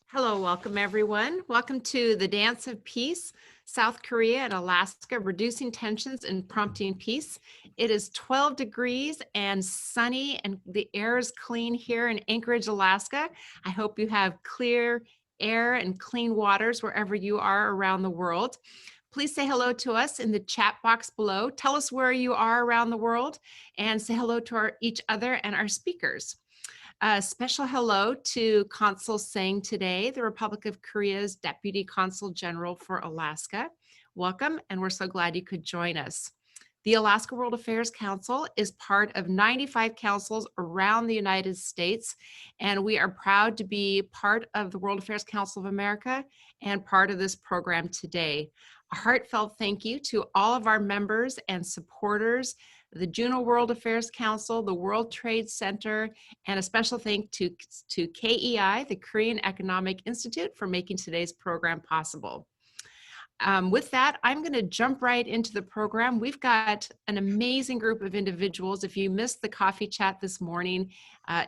Hello, welcome everyone. Welcome to the Dance of Peace, South Korea and Alaska, reducing tensions and prompting peace. It is 12 degrees and sunny and the air is clean here in Anchorage, Alaska. I hope you have clear air and clean waters wherever you are around the world. Please say hello to us in the chat box below. Tell us where you are around the world and say hello to each other and our speakers. A special hello to Consul Sang today, the Republic of Korea's Deputy Consul General for Alaska. Welcome, and we're so glad you could join us. The Alaska World Affairs Council is part of 95 councils around the United States, and we are proud to be part of the World Affairs Council of America and part of this program today. A heartfelt thank you to all of our members and supporters, the Juneau World Affairs Council, the World Trade Center, and a special thank to KEI, the Korean Economic Institute, for making today's program possible. With that, I'm going to jump right into the program. We've got an amazing group of individuals. If you missed the coffee chat this morning,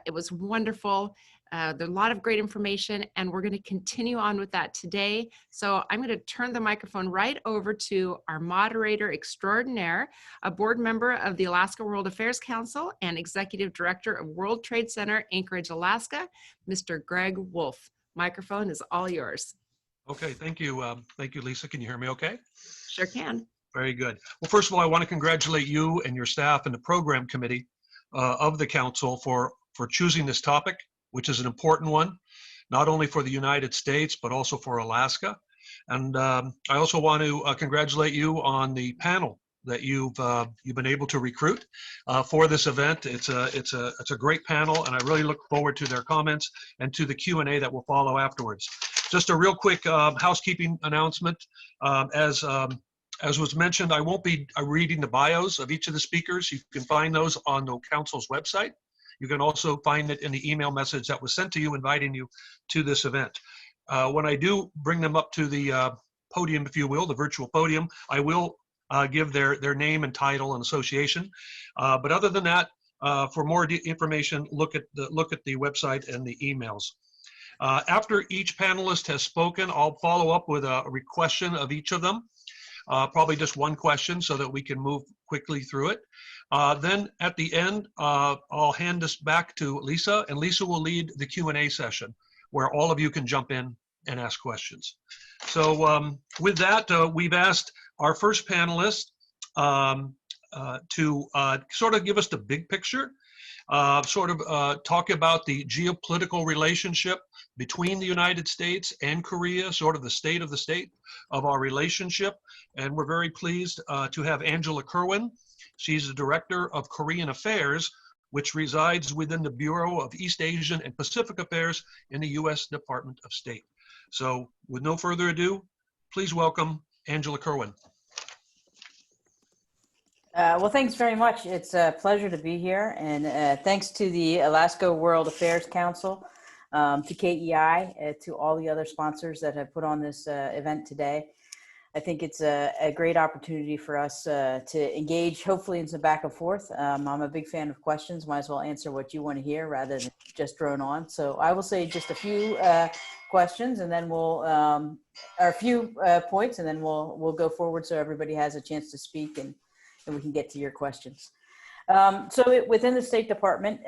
it was wonderful. There's a lot of great information, and we're going to continue on with that today. So I'm going to turn the microphone right over to our moderator extraordinaire, a board member of the Alaska World Affairs Council and executive director of World Trade Center, Anchorage, Alaska, Mr. Greg Wolf. Microphone is all yours. Okay, thank you. Thank you, Lisa. Can you hear me okay? Sure can. Very good. Well, first of all, I want to congratulate you and your staff and the program committee of the council for choosing this topic, which is an important one, not only for the United States, but also for Alaska. And I also want to congratulate you on the panel that you've been able to recruit for this event. It's a great panel, and I really look forward to their comments and to the Q&A that will follow afterwards. Just a real quick housekeeping announcement. As was mentioned, I won't be reading the bios of each of the speakers. You can find those on the council's website. You can also find it in the email message that was sent to you inviting you to this event. When I do bring them up to the podium, if you will, the virtual podium, I will give their name and title and association. But other than that, for more information, look at the website and the emails. After each panelist has spoken, I'll follow up with a question of each of them, probably just one question so that we can move quickly through it. Then at the end, I'll hand this back to Lisa, and Lisa will lead the Q&A session where all of you can jump in and ask questions. So with that, we've asked our first panelist to sort of give us the big picture, talk about the geopolitical relationship between the United States and Korea, sort of the state of our relationship. And we're very pleased to have Angela Kerwin. She's the Director of Korean Affairs, which resides within the Bureau of East Asian and Pacific Affairs in the U.S. Department of State. So with no further ado, please welcome Angela Kerwin. Well, thanks very much. It's a pleasure to be here. And thanks to the Alaska World Affairs Council, to KEI, to all the other sponsors that have put on this event today. I think it's a great opportunity for us to engage, hopefully, in some back and forth. I'm a big fan of questions. Might as well answer what you want to hear rather than just drone on. So I will say just a few questions, and then we'll, or a few points, and then we'll go forward so everybody has a chance to speak and we can get to your questions. Within the State Department,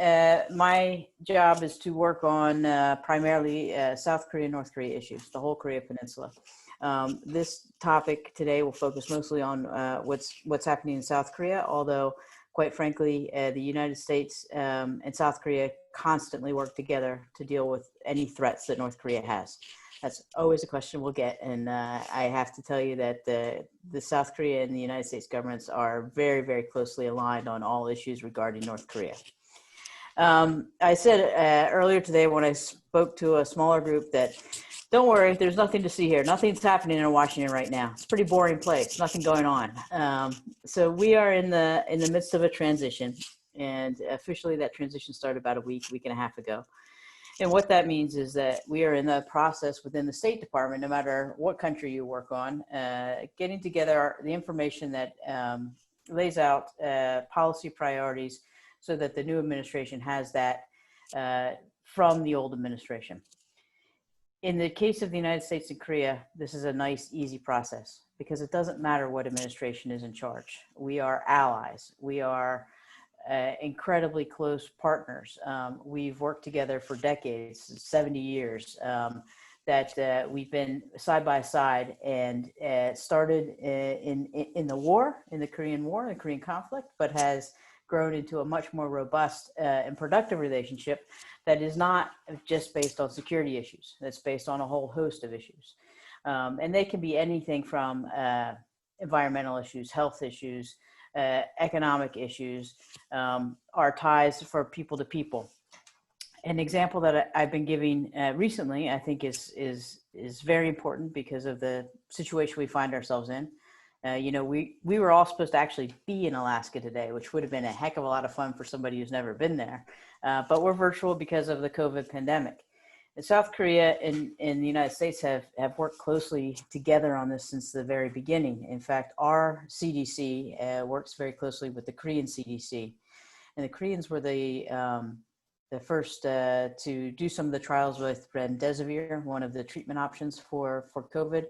my job is to work on primarily South Korea, North Korea issues, the whole Korean Peninsula. This topic today will focus mostly on what's happening in South Korea, although quite frankly, the United States and South Korea constantly work together to deal with any threats that North Korea has. That's always a question we'll get, and I have to tell you that the South Korea and the United States governments are very, very closely aligned on all issues regarding North Korea. I said earlier today when I spoke to a smaller group that, don't worry, there's nothing to see here. Nothing's happening in Washington right now. It's a pretty boring place, nothing going on. So we are in the midst of a transition, and officially that transition started about a week and a half ago. And what that means is that we are in the process within the State Department, no matter what country you work on, getting together the information that lays out policy priorities so that the new administration has that from the old administration. In the case of the United States and Korea, this is a nice, easy process because it doesn't matter what administration is in charge. We are allies. We are incredibly close partners. We've worked together for decades, 70 years, that we've been side by side, and started in the war, in the Korean War, the Korean conflict, but has grown into a much more robust and productive relationship that is not just based on security issues. That's based on a whole host of issues. And they can be anything from environmental issues, health issues, economic issues, our ties for people to people. An example that I've been giving recently, I think is very important because of the situation we find ourselves in. You know, we were all supposed to actually be in Alaska today, which would have been a heck of a lot of fun for somebody who's never been there. But we're virtual because of the COVID pandemic. And South Korea and the United States have worked closely together on this since the very beginning. In fact, our CDC works very closely with the Korean CDC. And the Koreans were the first to do some of the trials with remdesivir, one of the treatment options for COVID.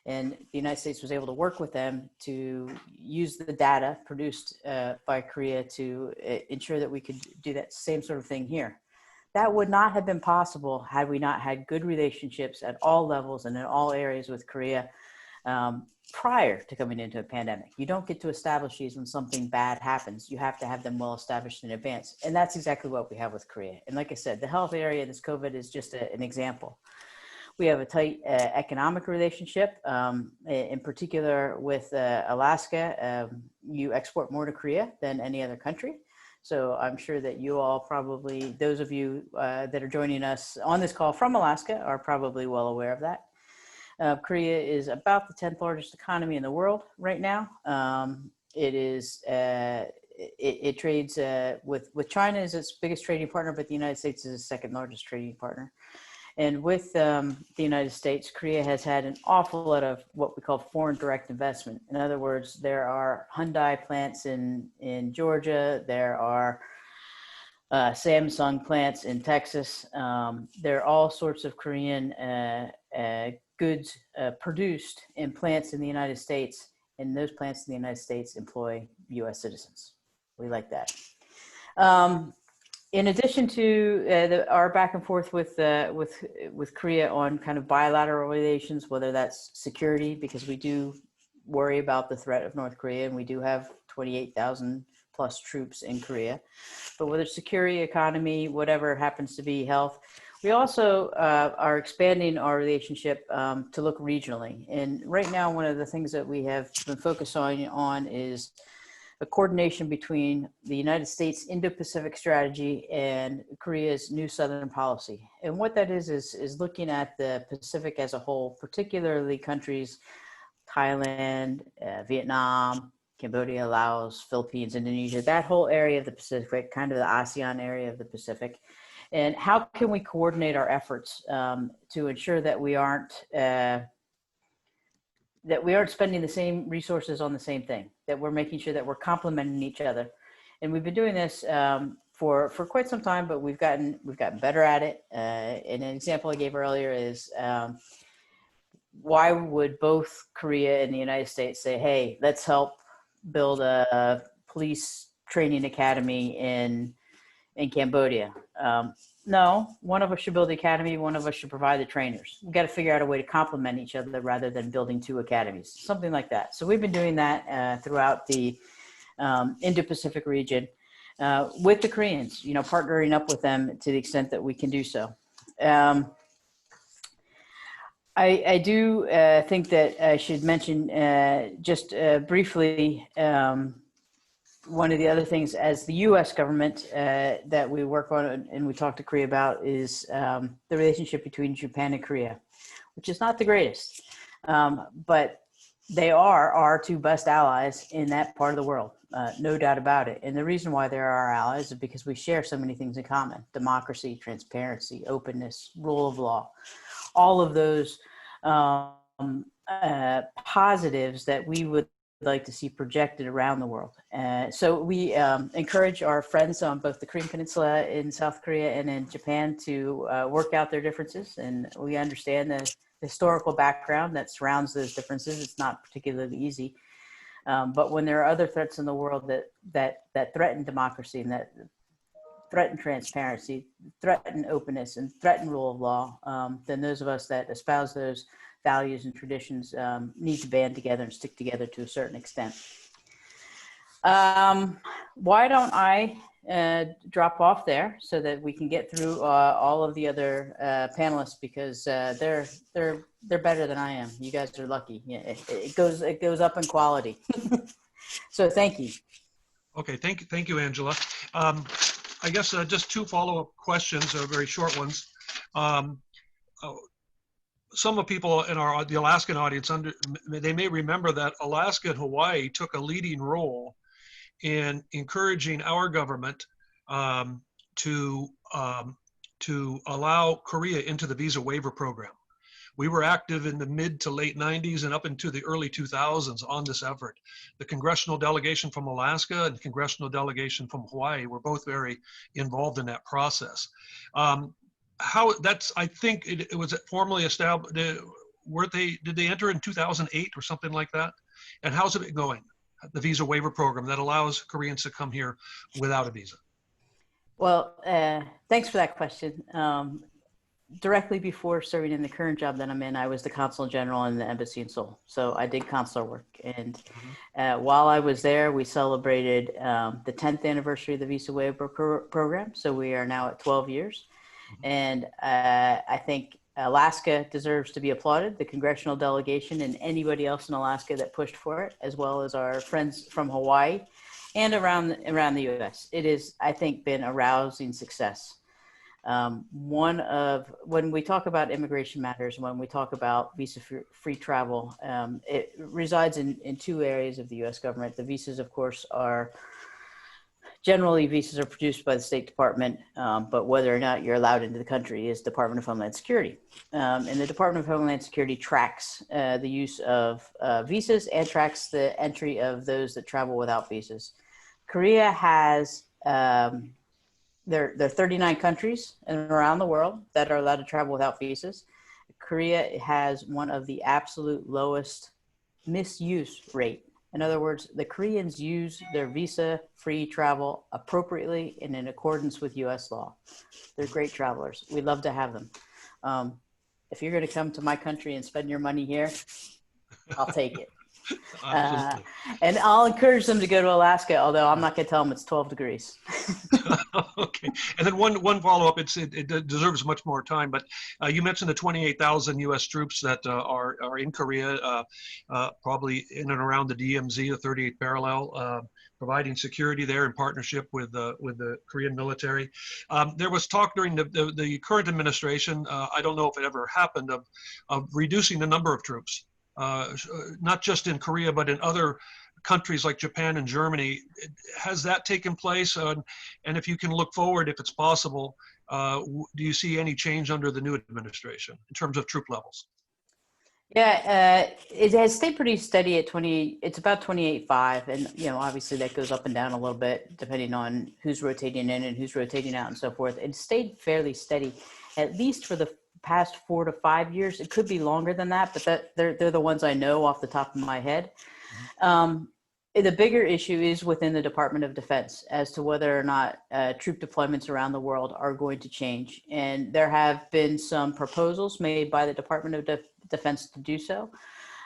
And the United States was able to work with them to use the data produced by Korea to ensure that we could do that same sort of thing here. That would not have been possible had we not had good relationships at all levels and in all areas with Korea prior to coming into a pandemic. You don't get to establish these when something bad happens. You have to have them well established in advance. And that's exactly what we have with Korea. And like I said, the health area, this COVID is just an example. We have a tight economic relationship, in particular with Alaska. You export more to Korea than any other country. So I'm sure that you all probably, those of you that are joining us on this call from Alaska are probably well aware of that. Korea is about the 10th largest economy in the world right now. It trades with China as its biggest trading partner, but the United States is its second largest trading partner. And with the United States, Korea has had an awful lot of what we call foreign direct investment. In other words, there are Hyundai plants in Georgia. There are Samsung plants in Texas. There are all sorts of Korean goods produced in plants in the United States. And those plants in the United States employ U.S. citizens. We like that. In addition to our back and forth with Korea on kind of bilateral relations, whether that's security, because we do worry about the threat of North Korea, and we do have 28,000 plus troops in Korea, but whether it's security, economy, whatever it happens to be, health, we also are expanding our relationship to look regionally. And right now, one of the things that we have been focusing on is a coordination between the United States Indo-Pacific strategy and Korea's new Southern policy. And what that is looking at the Pacific as a whole, particularly countries, Thailand, Vietnam, Cambodia, Laos, Philippines, Indonesia, that whole area of the Pacific, kind of the ASEAN area of the Pacific. And how can we coordinate our efforts to ensure that we aren't spending the same resources on the same thing, that we're making sure that we're complementing each other. And we've been doing this for quite some time, but we've gotten better at it. And an example I gave earlier is why would both Korea and the United States say, hey, let's help build a police training academy in Cambodia? No, one of us should build the academy. One of us should provide the trainers. We've got to figure out a way to complement each other rather than building two academies, something like that. So we've been doing that throughout the Indo-Pacific region with the Koreans, you know, partnering up with them to the extent that we can do so. I do think that I should mention just briefly one of the other things as the U.S. government that we work on and we talk to Korea about is the relationship between Japan and Korea, which is not the greatest, but they are our two best allies in that part of the world, no doubt about it. And the reason why they're our allies is because we share so many things in common: democracy, transparency, openness, rule of law, all of those positives that we would like to see projected around the world. So we encourage our friends on both the Korean Peninsula in South Korea and in Japan to work out their differences. And we understand the historical background that surrounds those differences. It's not particularly easy. But when there are other threats in the world that threaten democracy and that threaten transparency, threaten openness, and threaten rule of law, then those of us that espouse those values and traditions need to band together and stick together to a certain extent. Why don't I drop off there so that we can get through all of the other panelists, because they're better than I am. You guys are lucky. Yeah, it goes up in quality. So thank you. Okay, thank you, Angela. I guess just two follow-up questions, very short ones. Some of people in the Alaskan audience, they may remember that Alaska and Hawaii took a leading role in encouraging our government to allow Korea into the visa waiver program. We were active in the mid to late 90s and up into the early 2000s on this effort. The congressional delegation from Alaska and the congressional delegation from Hawaii were both very involved in that process. I think it was formally established. Did they enter in 2008 or something like that? And how's it been going? The visa waiver program that allows Koreans to come here without a visa. Well, thanks for that question. Directly before serving in the current job that I'm in, I was the consul general in the embassy in Seoul. So I did consular work. And while I was there, we celebrated the 10th anniversary of the visa waiver program. So we are now at 12 years. And I think Alaska deserves to be applauded, the congressional delegation and anybody else in Alaska that pushed for it, as well as our friends from Hawaii and around the U.S. It is, I think, been a rousing success. When we talk about immigration matters, when we talk about visa-free travel, it resides in two areas of the U.S. government. The visas, of course, generally visas are produced by the State Department, but whether or not you're allowed into the country is Department of Homeland Security. And the Department of Homeland Security tracks the use of visas and tracks the entry of those that travel without visas. Korea has there are 39 countries around the world that are allowed to travel without visas. Korea has one of the absolute lowest misuse rate. In other words, the Koreans use their visa-free travel appropriately and in accordance with U.S. law. They're great travelers. We love to have them. If you're going to come to my country and spend your money here, I'll take it. And I'll encourage them to go to Alaska, although I'm not going to tell them it's 12 degrees. Okay. And then one follow-up, it deserves much more time, but you mentioned the 28,000 U.S. troops that are in Korea, probably in and around the DMZ, the 38th parallel, providing security there in partnership with the Korean military. There was talk during the current administration, I don't know if it ever happened, of reducing the number of troops. Not just in Korea, but in other countries like Japan and Germany. Has that taken place? And if you can look forward, if it's possible, do you see any change under the new administration in terms of troop levels? Yeah, it has stayed pretty steady at 20. It's about 28.5, and obviously that goes up and down a little bit depending on who's rotating in and who's rotating out and so forth. It stayed fairly steady, at least for the past 4 to 5 years. It could be longer than that, but they're the ones I know off the top of my head. The bigger issue is within the Department of Defense as to whether or not troop deployments around the world are going to change. And there have been some proposals made by the Department of Defense to do so.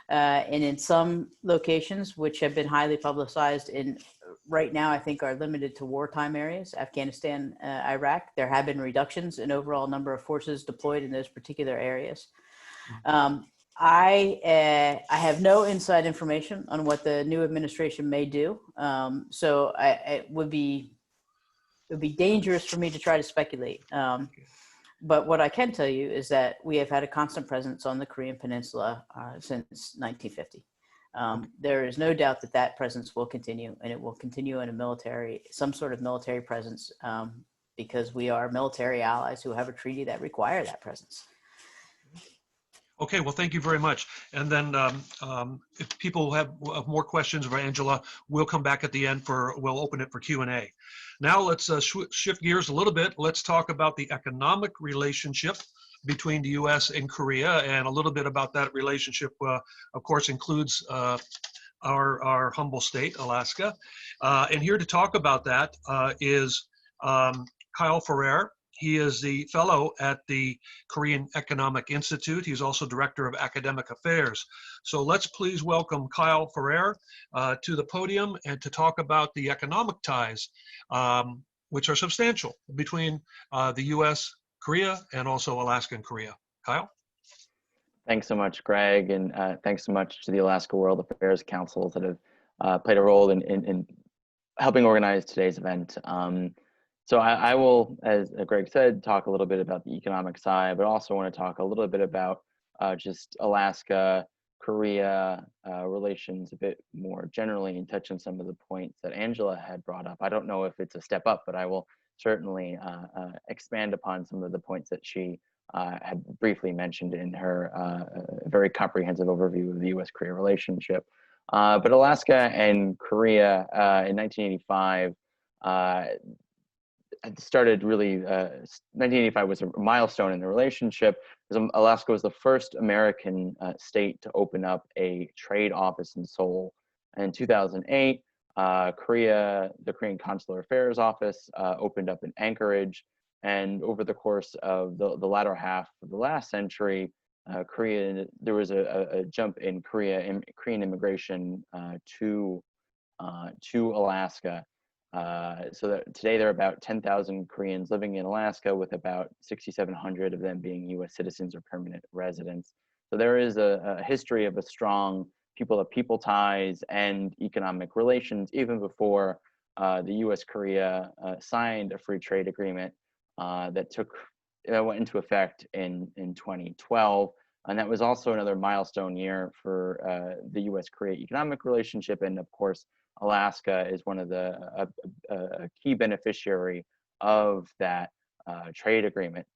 And in some locations, which have been highly publicized right now, I think are limited to wartime areas, Afghanistan, Iraq, there have been reductions in overall number of forces deployed in those particular areas. I have no inside information on what the new administration may do. So it would be dangerous for me to try to speculate. But what I can tell you is that we have had a constant presence on the Korean Peninsula since 1950. There is no doubt that presence will continue, and it will continue in some sort of military presence, because we are military allies who have a treaty that require that presence. Okay, well, thank you very much. And then if people have more questions for Angela, we'll come back at the end we'll open it for Q&A. Now let's shift gears a little bit. Let's talk about the economic relationship between the U.S. and Korea, and a little bit about that relationship, of course, includes our humble state, Alaska. And here to talk about that is Kyle Ferrer. He is the fellow at the Korean Economic Institute. He's also director of academic affairs. So let's please welcome Kyle Ferrer to the podium and to talk about the economic ties, which are substantial between the U.S., Korea, and also Alaska and Korea. Kyle? Thanks so much, Greg, and thanks so much to the Alaska World Affairs Councils that have played a role in helping organize today's event. So I will, as Greg said, talk a little bit about the economic side, but also want to talk a little bit about just Alaska, Korea relations a bit more generally, and touch on some of the points that Angela had brought up. I don't know if it's a step up, but I will certainly expand upon some of the points that she had briefly mentioned in her very comprehensive overview of the U.S. Korea relationship. But Alaska and Korea in 1985 started really, 1985 was a milestone in the relationship, because Alaska was the first American state to open up a trade office in Seoul. And in 2008, the Korean Consular Affairs Office opened up in Anchorage. And over the course of the latter half of the last century, there was a jump in Korean immigration to Alaska. So that today there are about 10,000 Koreans living in Alaska, with about 6,700 of them being U.S. citizens or permanent residents. So there is a history of a strong people-to-people ties and economic relations, even before the U.S. Korea signed a free trade agreement that went into effect in 2012. And that was also another milestone year for the U.S. Korea economic relationship. And of course, Alaska is one of the key beneficiary of that trade agreement.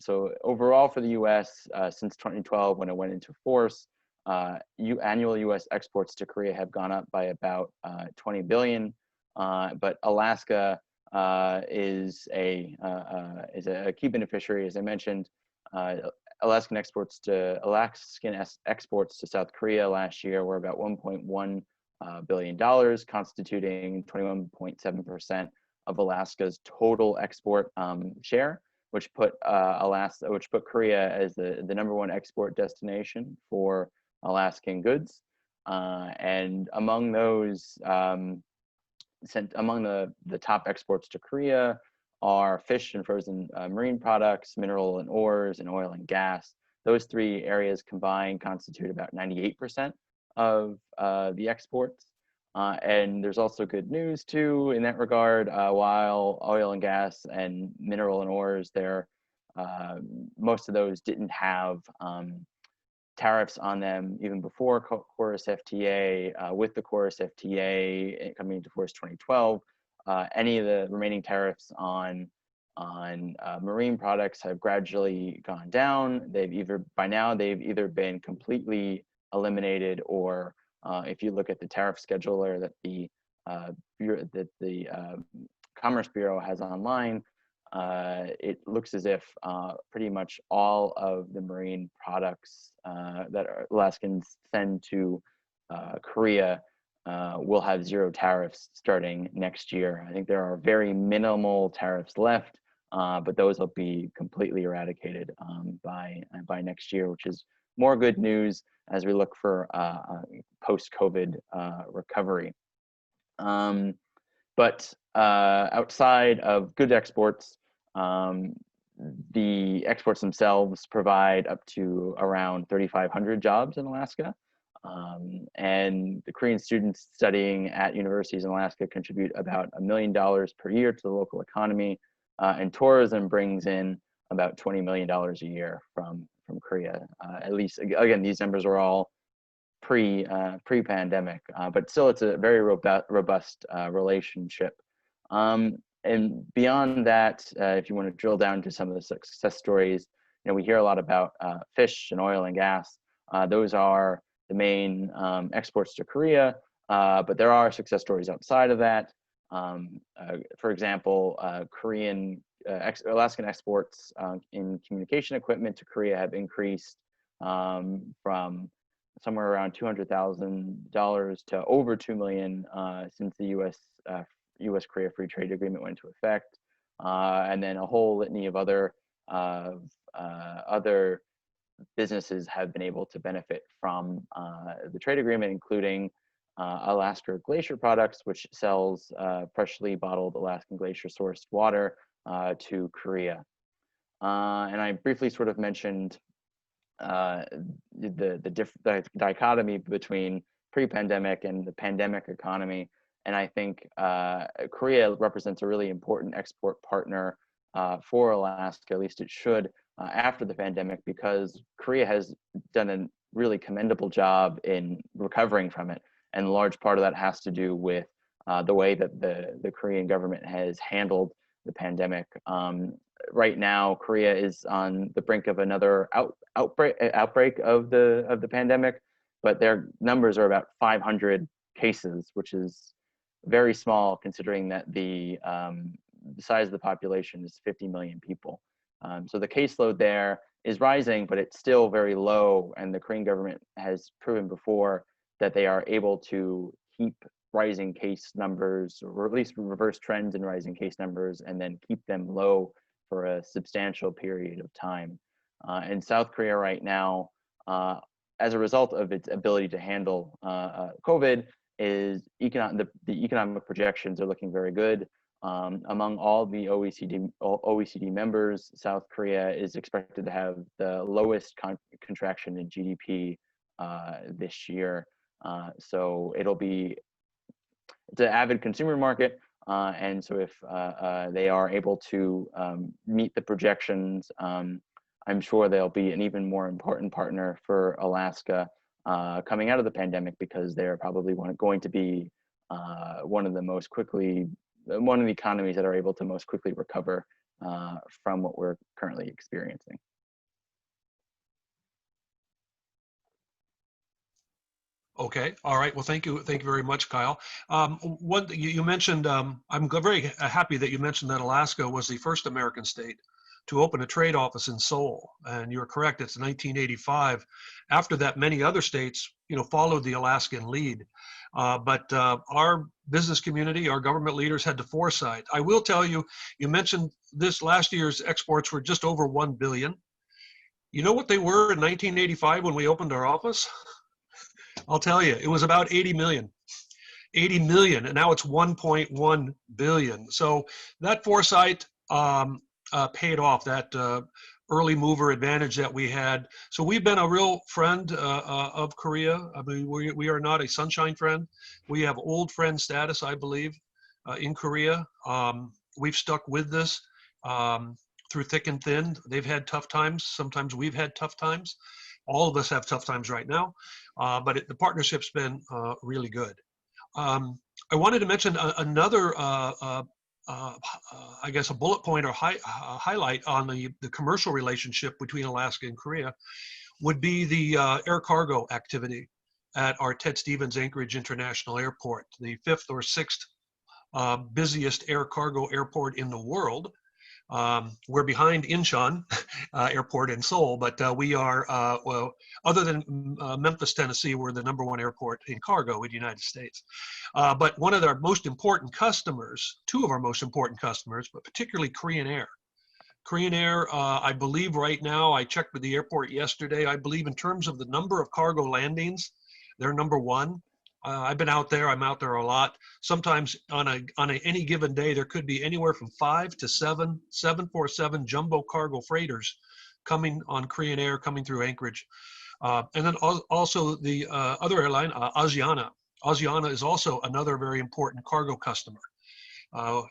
So overall for the U.S., since 2012, when it went into force, annual U.S. exports to Korea have gone up by about 20 billion. But Alaska is a key beneficiary, as I mentioned. Alaskan exports to South Korea last year were about $1.1 billion, constituting 21.7% of Alaska's total export share, which put Korea as the #1 export destination for Alaskan goods. And among those, among the top exports to Korea are fish and frozen marine products, mineral and ores, and oil and gas. Those three areas combined constitute about 98% of the exports. And there's also good news too in that regard. While oil and gas and mineral and ores, most of those didn't have tariffs on them even before Chorus FTA. With the Chorus FTA coming into force 2012, any of the remaining tariffs on marine products have gradually gone down. By now they've either been completely eliminated, or if you look at the tariff scheduler that the Commerce Bureau has online, it looks as if pretty much all of the marine products that Alaskans send to Korea will have zero tariffs starting next year. I think there are very minimal tariffs left, but those will be completely eradicated by next year, which is more good news as we look for post-COVID recovery. But outside of good exports, the exports themselves provide up to around 3,500 jobs in Alaska. And the Korean students studying at universities in Alaska contribute about $1 million per year to the local economy. And tourism brings in about $20 million a year from Korea. At least, again, these numbers are all pre-pandemic, but still it's a very robust relationship. And beyond that, if you want to drill down to some of the success stories, we hear a lot about fish and oil and gas. Those are the main exports to Korea, but there are success stories outside of that. For example, Alaskan exports in communication equipment to Korea have increased from somewhere around $200,000 to over $2 million since the U.S. Korea Free Trade Agreement went into effect, and then a whole litany of other businesses have been able to benefit from the trade agreement, including Alaska Glacier Products, which sells freshly bottled Alaskan glacier sourced water to Korea. And I briefly sort of mentioned the dichotomy between pre-pandemic and the pandemic economy. And I think Korea represents a really important export partner for Alaska, at least it should, after the pandemic, because Korea has done a really commendable job in recovering from it. And a large part of that has to do with the way that the Korean government has handled the pandemic. Right now, Korea is on the brink of another outbreak of the pandemic, but their numbers are about 500 cases, which is very small considering that the size of the population is 50 million people. So the caseload there is rising, but it's still very low. And the Korean government has proven before that they are able to keep rising case numbers, or at least reverse trends in rising case numbers, and then keep them low for a substantial period of time. And South Korea right now, as a result of its ability to handle COVID, is the economic projections are looking very good. Among all the OECD members, South Korea is expected to have the lowest contraction in GDP this year. So it's an avid consumer market, and so if they are able to meet the projections, I'm sure they'll be an even more important partner for Alaska coming out of the pandemic, because they're probably going to be one of the economies that are able to most quickly recover from what we're currently experiencing. Okay. All right. Well, thank you. Thank you very much, Kyle. One thing you mentioned, I'm very happy that you mentioned that Alaska was the first American state to open a trade office in Seoul. And you're correct. It's 1985. After that, many other states, followed the Alaskan lead. But our business community, our government leaders had the foresight. I will tell you, you mentioned this last year's exports were just over 1 billion. You know what they were in 1985 when we opened our office? I'll tell you, it was about 80 million, and now it's 1.1 billion. So that foresight paid off, that early mover advantage that we had. So we've been a real friend of Korea. I mean, we are not a sunshine friend. We have old friend status, I believe, in Korea. We've stuck with this through thick and thin. They've had tough times. Sometimes we've had tough times. All of us have tough times right now, but the partnership's been really good. I wanted to mention another, I guess, a bullet point or highlight on the commercial relationship between Alaska and Korea would be the air cargo activity at our Ted Stevens Anchorage International Airport, the 5th or 6th busiest air cargo airport in the world. We're behind Incheon Airport in Seoul, but we are, well, other than Memphis, Tennessee, we're the #1 airport in cargo in the United States. But one of our most important customers, two of our most important customers, but particularly Korean Air. Korean Air, I believe right now, I checked with the airport yesterday, I believe in terms of the number of cargo landings, they're #1. I've been out there. I'm out there a lot. Sometimes on any given day, there could be anywhere from 5 to 7 747 jumbo cargo freighters coming on Korean Air, coming through Anchorage. And then also the other airline, Asiana. Asiana is also another very important cargo customer.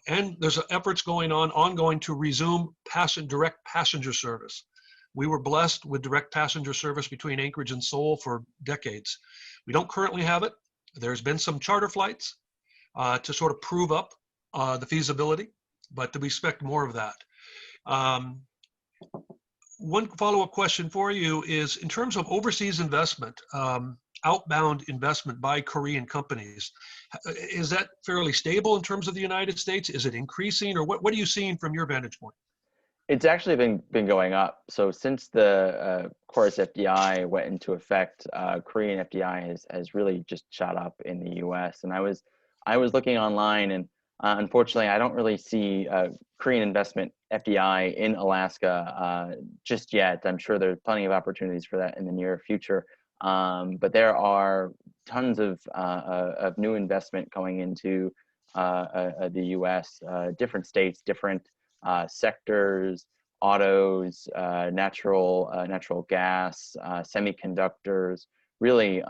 And there's efforts ongoing to resume direct passenger service. We were blessed with direct passenger service between Anchorage and Seoul for decades. We don't currently have it. There's been some charter flights to sort of prove up the feasibility, but we expect more of that. One follow-up question for you is, in terms of overseas investment, outbound investment by Korean companies, is that fairly stable in terms of the United States? Is it increasing, or what are you seeing from your vantage point? It's actually been going up. So since the Chorus FDI went into effect, Korean FDI has really just shot up in the U.S. And I was looking online, and unfortunately, I don't really see Korean investment FDI in Alaska just yet. I'm sure there's plenty of opportunities for that in the near future. But there are tons of new investment going into the U.S., different states, different sectors, autos, natural gas, semiconductors. Really,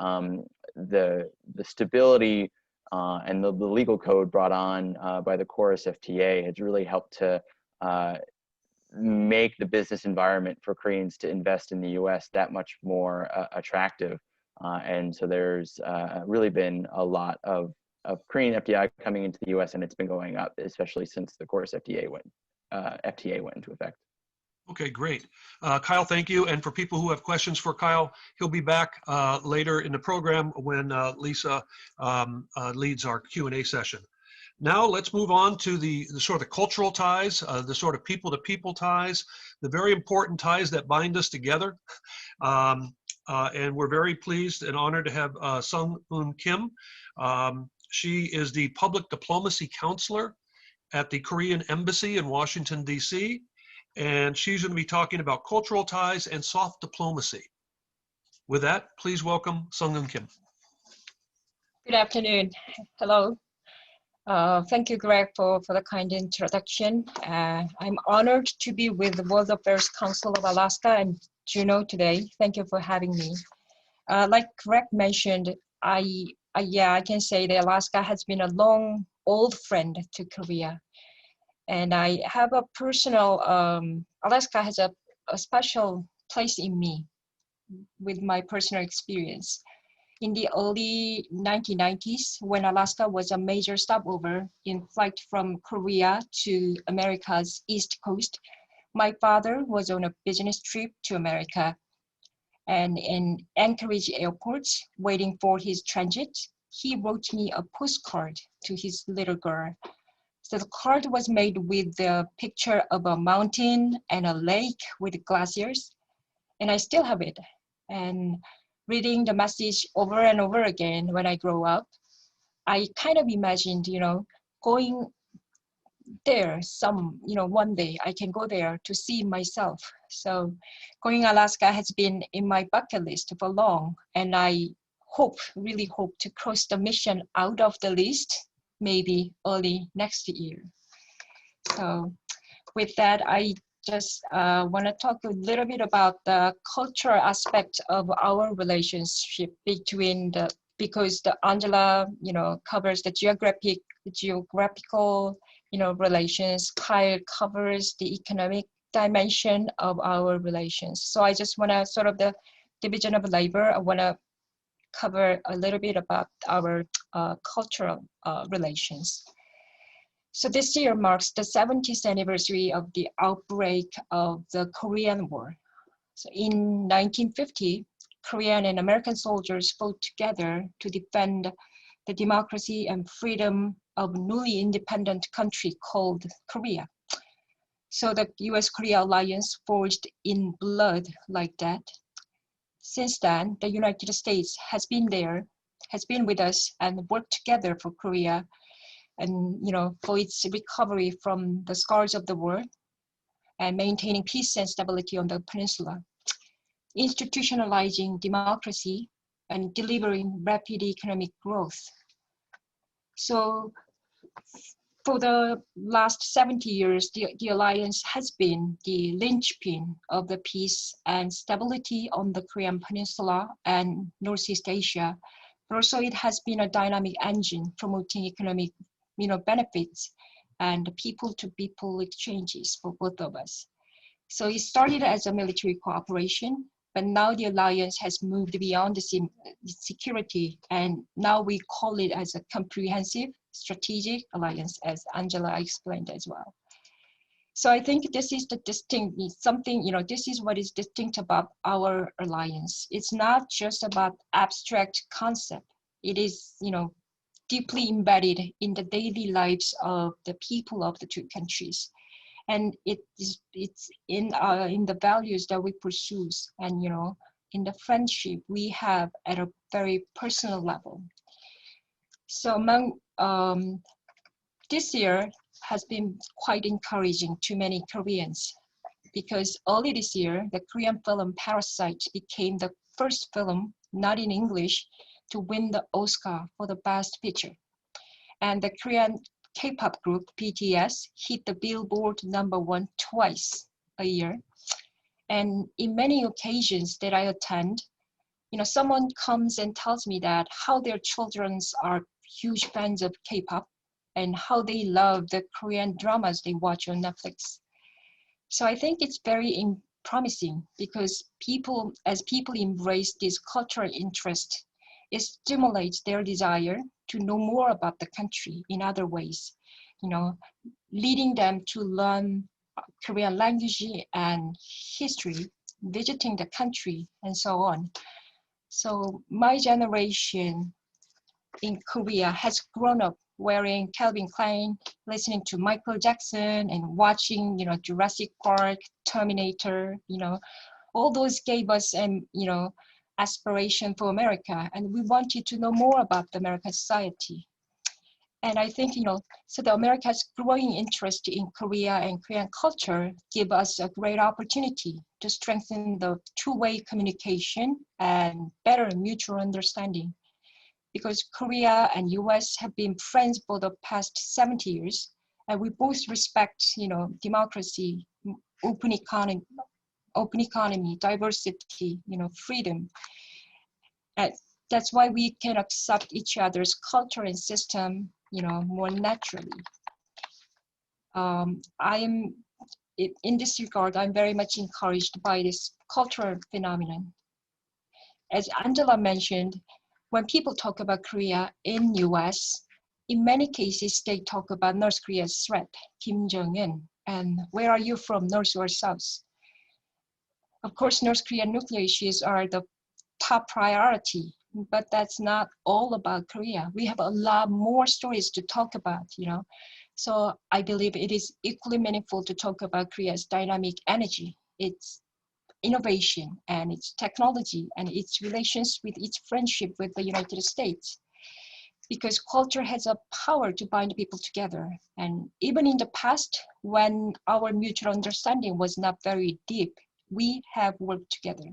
the stability and the legal code brought on by the Chorus FTA has really helped to make the business environment for Koreans to invest in the U.S. that much more attractive. And so there's really been a lot of Korean FDI coming into the U.S., and it's been going up, especially since the Chorus FTA went into effect. Okay, great. Kyle, thank you. And for people who have questions for Kyle, he'll be back later in the program when Lisa leads our Q&A session. Now let's move on to the sort of cultural ties, the sort of people-to-people ties, the very important ties that bind us together. And we're very pleased and honored to have Sung-Eun Kim. She is the Public Diplomacy Counselor at the Korean Embassy in Washington, D.C., and she's going to be talking about cultural ties and soft diplomacy. With that, please welcome Sung-Eun Kim. Good afternoon. Hello. Thank you, Greg, for the kind introduction. I'm honored to be with the World Affairs Council of Alaska and Juneau today. Thank you for having me. Like Greg mentioned, I can say that Alaska has been a long, old friend to Korea. And I have a personal, Alaska has a special place in me with my personal experience. In the early 1990s, when Alaska was a major stopover in flight from Korea to America's East Coast, my father was on a business trip to America. And in Anchorage airport, waiting for his transit, he wrote me a postcard to his little girl. So the card was made with the picture of a mountain and a lake with glaciers, and I still have it. And reading the message over and over again when I grow up, I kind of imagined, going there one day I can go there to see myself. So going Alaska has been in my bucket list for long, and I really hope to cross the mission out of the list maybe early next year. So with that, I just want to talk a little bit about the cultural aspect of our relationship because the Angela, covers the geographical, relations. Kyle covers the economic dimension of our relations. So I just want to sort of the division of labor. I want to cover a little bit about our cultural relations. So this year marks the 70th anniversary of the outbreak of the Korean War. So in 1950, Korean and American soldiers fought together to defend the democracy and freedom of a newly independent country called Korea. So the U.S. Korea alliance forged in blood like that. Since then, the United States has been with us and worked together for Korea and, for its recovery from the scars of the war and maintaining peace and stability on the peninsula, institutionalizing democracy and delivering rapid economic growth. So for the last 70 years, the alliance has been the linchpin of the peace and stability on the Korean Peninsula and Northeast Asia. But also it has been a dynamic engine promoting economic benefits and people-to-people exchanges for both of us. So it started as a military cooperation, but now the alliance has moved beyond the security, and now we call it as a comprehensive strategic alliance, as Angela explained as well. So I think this is the distinct something, this is what is distinct about our alliance. It's not just about abstract concept. It is, deeply embedded in the daily lives of the people of the two countries. And it's in the values that we pursue, and in the friendship we have at a very personal level. So among this year has been quite encouraging to many Koreans, because early this year, the Korean film Parasite became the first film, not in English, to win the Oscar for the Best Picture. And the Korean K-pop group BTS hit the Billboard #1 twice a year. And in many occasions that I attend, someone comes and tells me that how their children are huge fans of K-pop and how they love the Korean dramas they watch on Netflix. So I think it's very promising, because as people embrace this cultural interest, it stimulates their desire to know more about the country in other ways, leading them to learn Korean language and history, visiting the country, and so on. So my generation in Korea has grown up wearing Calvin Klein, listening to Michael Jackson, and watching, Jurassic Park, Terminator, all those gave us aspiration for America, and we wanted to know more about the American society. And I think, so the America's growing interest in Korea and Korean culture give us a great opportunity to strengthen the two-way communication and better mutual understanding. Because Korea and U.S. have been friends for the past 70 years, and we both respect, democracy, open economy, diversity, freedom. And that's why we can accept each other's culture and system, more naturally. In this regard, I'm very much encouraged by this cultural phenomenon. As Angela mentioned, when people talk about Korea in US, in many cases, they talk about North Korea's threat, Kim Jong-un, and where are you from, North or South? Of course, North Korean nuclear issues are the top priority, but that's not all about Korea. We have a lot more stories to talk about, So I believe it is equally meaningful to talk about Korea's dynamic energy, its innovation and its technology and its relations with its friendship with the United States. Because culture has a power to bind people together. And even in the past, when our mutual understanding was not very deep, we have worked together.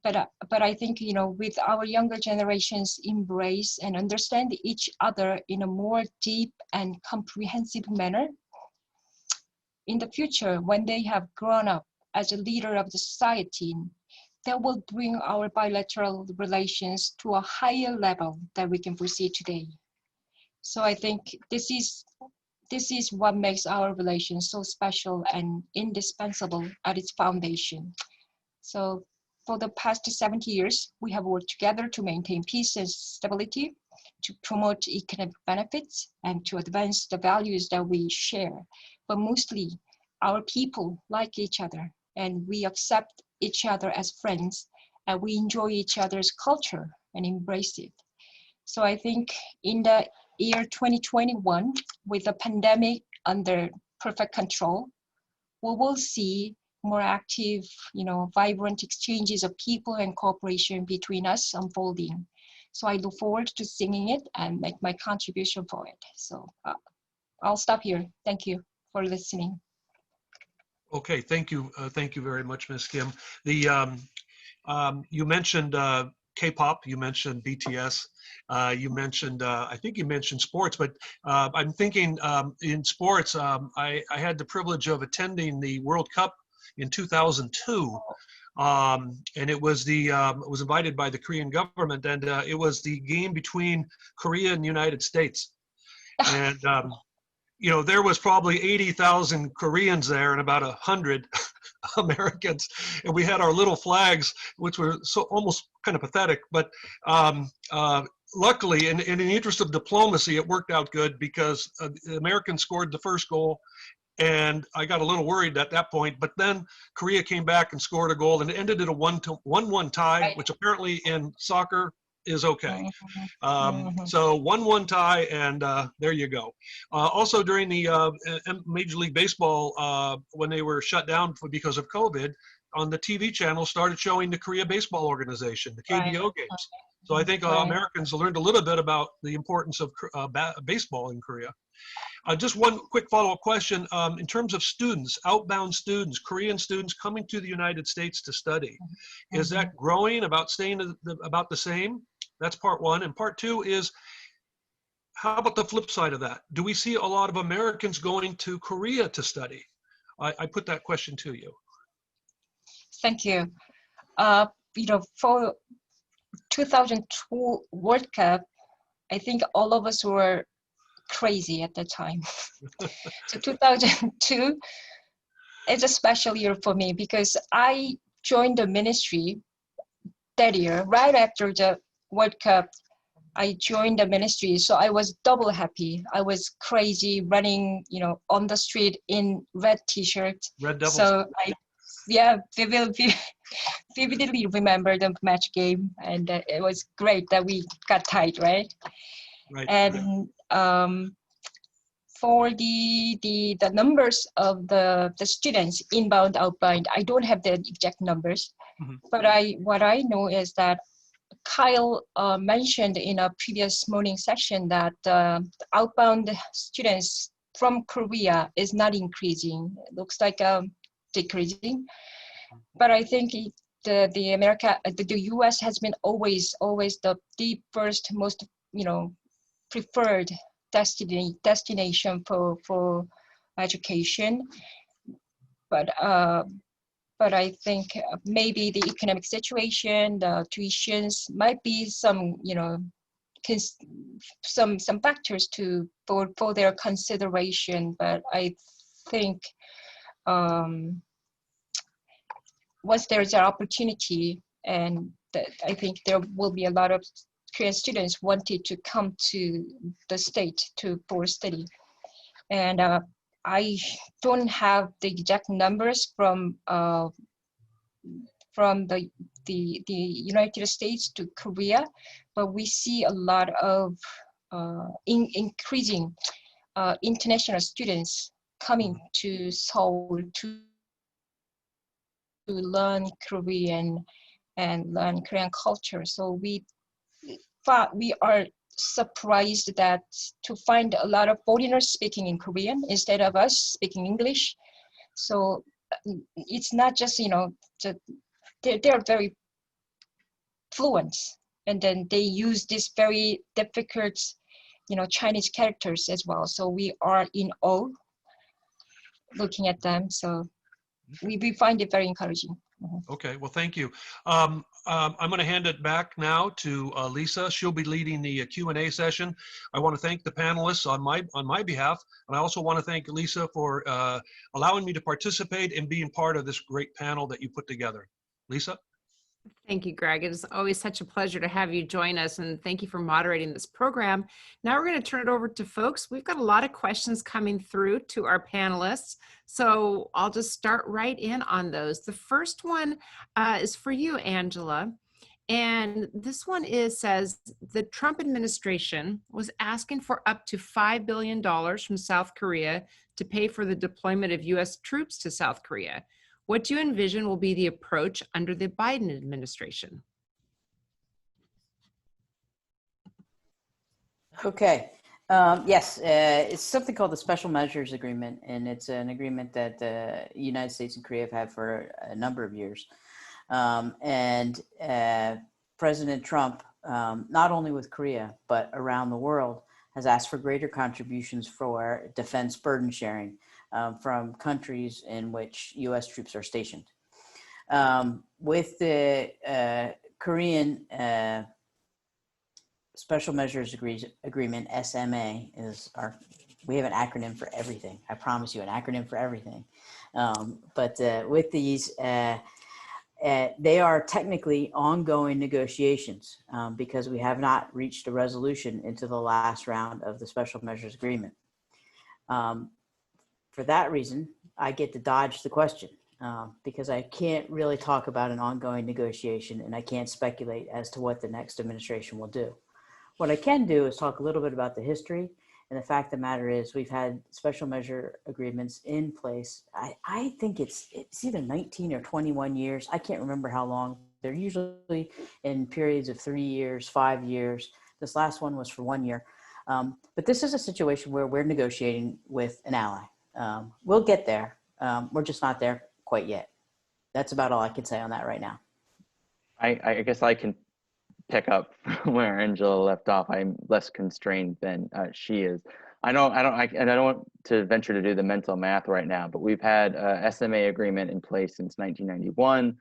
But I think, with our younger generations embrace and understand each other in a more deep and comprehensive manner, in the future, when they have grown up as a leader of the society, that will bring our bilateral relations to a higher level that we can foresee today. So I think this is what makes our relations so special and indispensable at its foundation. So for the past 70 years, we have worked together to maintain peace and stability, to promote economic benefits, and to advance the values that we share. But mostly, our people like each other, and we accept each other as friends, and we enjoy each other's culture and embrace it. So I think in the year 2021, with the pandemic under perfect control, we will see more active, vibrant exchanges of people and cooperation between us unfolding. So I look forward to singing it and make my contribution for it. So I'll stop here. Thank you for listening. Okay, thank you very much, Ms. Kim. You mentioned K-pop, you mentioned BTS, you mentioned, I think you mentioned sports, but I'm thinking in sports, I had the privilege of attending the World Cup in 2002, and it was invited by the Korean government, and it was the game between Korea and the United States. And there was probably 80,000 Koreans there and about 100 Americans, and we had our little flags, which were so almost kind of pathetic. But luckily, in the interest of diplomacy, it worked out good, because the Americans scored the first goal, And I got a little worried at that point, but then Korea came back and scored a goal and it ended in a 1-1 tie, Right. which apparently in soccer is okay. Mhm. So 1-1 tie, and there you go. Also during the Major League Baseball, when they were shut down because of COVID, on the TV channel started showing the Korea Baseball Organization, the KBO games. So I think Right. Americans learned a little bit about the importance of baseball in Korea. Just one quick follow-up question. In terms of students, outbound students, Korean students coming to the United States to study, is that growing, staying about the same? That's part one. And part two is, how about the flip side of that? Do we see a lot of Americans going to Korea to study? I put that question to you. Thank you. For 2002 World Cup, I think all of us were crazy at that time. So 2002 is a special year for me because I joined the ministry that year, right after the World Cup. I joined the ministry, so I was double happy. I was crazy running, on the street in red T-shirt. Red Devils. So vividly remember the match game, and it was great that we got tied, right? Right. And for the numbers of the students inbound, outbound, I don't have the exact numbers, but what I know is that Kyle mentioned in a previous morning session that outbound students from Korea is not increasing. It looks like decreasing. But I think the U.S. has been always the first most preferred destination for education. But I think maybe the economic situation, the tuitions might be some factors for their consideration. But I think once there's an opportunity, and I think there will be a lot of Korean students wanted to come to the state for study. And I don't have the exact numbers from the United States to Korea, but we see a lot of increasing international students coming to Seoul to learn Korean and learn Korean culture. So we are surprised that to find a lot of foreigners speaking in Korean instead of us speaking English. So it's not just, they're very fluent, and then they use these very difficult, Chinese characters as well. So we are in awe looking at them. So we find it very encouraging. Okay, well, thank you. I'm going to hand it back now to Lisa. She'll be leading the Q&A session. I want to thank the panelists on my behalf, and I also want to thank Lisa for allowing me to participate and being part of this great panel that you put together. Lisa? Thank you, Greg. It is always such a pleasure to have you join us, and thank you for moderating this program. Now we're going to turn it over to folks. We've got a lot of questions coming through to our panelists, so I'll just start right in on those. The first one is for you, Angela, and this one says, the Trump administration was asking for up to $5 billion from South Korea to pay for the deployment of U.S. troops to South Korea. What do you envision will be the approach under the Biden administration? Okay. Yes, it's something called the Special Measures Agreement, and it's an agreement that the United States and Korea have had for a number of years. President Trump, not only with Korea, but around the world, has asked for greater contributions for defense burden sharing from countries in which U.S. troops are stationed. With the Korean Special Measures Agreement, SMA we have an acronym for everything. I promise you, an acronym for everything. But with these, they are technically ongoing negotiations because we have not reached a resolution into the last round of the Special Measures Agreement. for that reason, I get to dodge the question because I can't really talk about an ongoing negotiation and I can't speculate as to what the next administration will do. What I can do is talk a little bit about the history, and the fact of the matter is we've had special measure agreements in place. I think it's either 19 or 21 years. I can't remember how long. They're usually in periods of 3 years, 5 years. This last one was for 1 year. But this is a situation where we're negotiating with an ally. We'll get there. We're just not there quite yet. That's about all I can say on that right now. I guess I can pick up where Angela left off. I'm less constrained than she is. I don't want to venture to do the mental math right now, but we've had a SMA agreement in place since 1991